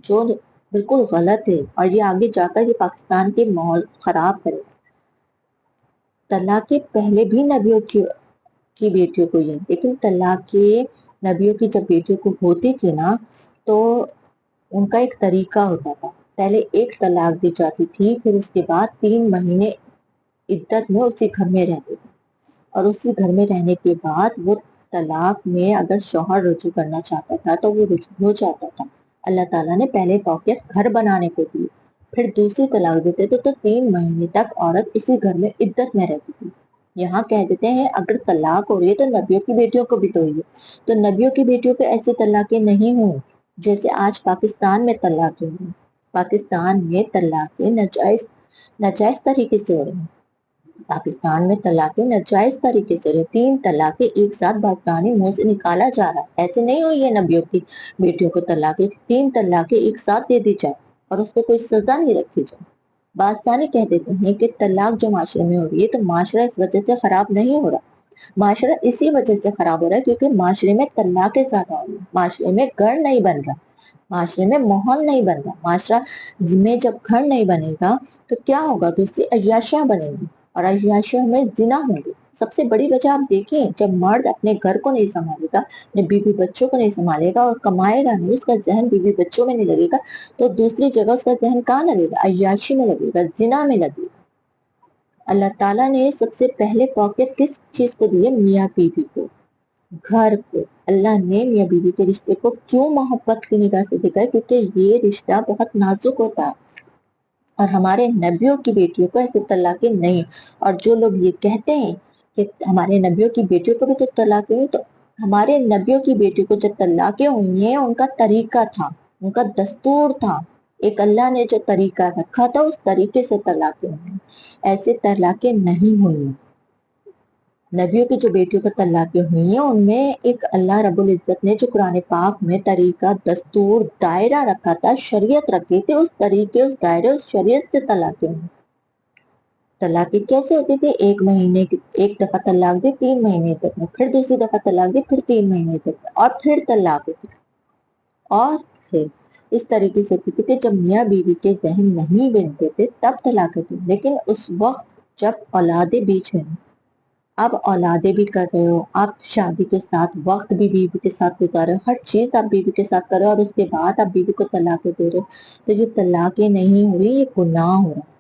जो बिल्कुल गलत है, और ये आगे जाकर ये पाकिस्तान के माहौल खराब करेगा। तलाक के पहले भी नबियों की बेटियों को ये, लेकिन तलाक के नबियों की जब बेटियों को होती थी ना, तो उनका एक तरीका होता था। पहले एक तलाक दी जाती थी, फिर उसके बाद 3 महीने इद्दत में उसी घर में रहते थे, और उसी घर में रहने के बाद वो तलाक में अगर शौहर रुजू करना चाहता था तो वो रुजू हो जाता था। अल्लाह ताला ने पहले फौकियत घर बनाने को दी, फिर दूसरी तलाक देते तो 3 महीने तक औरत इसी घर में इद्दत में रहती थी। यहाँ कह देते हैं अगर तलाक हो रही है तो नबियों की बेटियों को भी तो हुई है, तो नबियों की बेटियों पे ऐसी तलाकें नहीं हुई जैसे आज पाकिस्तान में तलाक हुई। पाकिस्तान में तलाकें नाजायज नाजायज तरीके से हो रही हैं। पाकिस्तान में तलाकें नाजायज तरीके से, 3 तलाकें एक साथ बादशाही मुंह से निकाला जा रहा है। ऐसे नहीं हुई है नबियों की बेटियों को तलाकें, 3 तलाकें एक साथ दे दी जाए और उस पर कोई सजा नहीं रखी जाए। बादशाह कह देते हैं कि तलाक जो माशरे में हो रही है तो माशरा इस वजह से खराब नहीं हो रहा, माशरा इसी वजह से खराब हो रहा है क्योंकि माशरे में तलाकें ज्यादा हो रही है, माशरे में घर नहीं बन रहा, माशरे में माहौल नहीं बन रहा। माशरा में जब घर नहीं बनेगा तो क्या होगा, दूसरी अय्याशियां बनेंगी और अय्याशियों में जिना होंगे। सबसे बड़ी वजह आप देखिए, जब मर्द अपने घर को नहीं संभालेगा, अपने बीवी बच्चों को नहीं संभालेगा और कमाएगा नहीं, उसका जहन बीवी बच्चों में नहीं लगेगा, तो दूसरी जगह उसका जहन कहाँ लगेगा, अय्याशी में लगेगा, जिना में लगेगा। अल्लाह ताला ने सबसे पहले पॉकेट किस चीज को दी है, मियाँ बीवी को, घर को। अल्लाह ने मियाँ बीवी के रिश्ते को क्यों मोहब्बत की निगाह से देखा है, क्योंकि ये रिश्ता बहुत नाजुक होता है और हमारे नबियों की बेटियों को ऐसे तलाकें नहीं। और जो लोग ये कहते हैं कि हमारे नबियों की बेटियों को भी तो तलाकें हुई, तो हमारे नबियों की बेटियों को जो तलाकें हुई हैं उनका तरीका था, उनका दस्तूर था, एक अल्लाह ने जो तरीका रखा था उस तरीके से तलाकें हुई हैं। ऐसे तलाकें नहीं हुई हैं। नबियों की जो बेटियों को तलाकें हुई हैं उनमें एक अल्लाह रब्बुल इज्जत ने जो कुरान पाक में तरीका, दस्तूर, दायरा रखा था, शरीयत रखी थी, उस तरीके, उस दायरे, उस शरीयत से तलाकें हुई। तलाकें कैसे होती थी, 1 महीने की एक दफा तलाक दी, 3 महीने तक में, फिर दूसरी दफा तलाक दी, फिर 3 महीने तक में, और फिर तलाक होती, और फिर इस तरीके से होती थी कि जब मियाँ बीवी के जहन नहीं बनते थे तब तलाक होती, लेकिन उस वक्त जब औलादे बीच में, आप औलादे भी कर रहे हो, आप शादी के साथ वक्त भी बीवी के साथ गुजार रहे हो, हर चीज आप बीवी के साथ कर रहे हो और उसके बाद आप बीवी को तलाक दे रहे हो, तो ये तलाक नहीं हुई, ये गुनाह हो रहा है।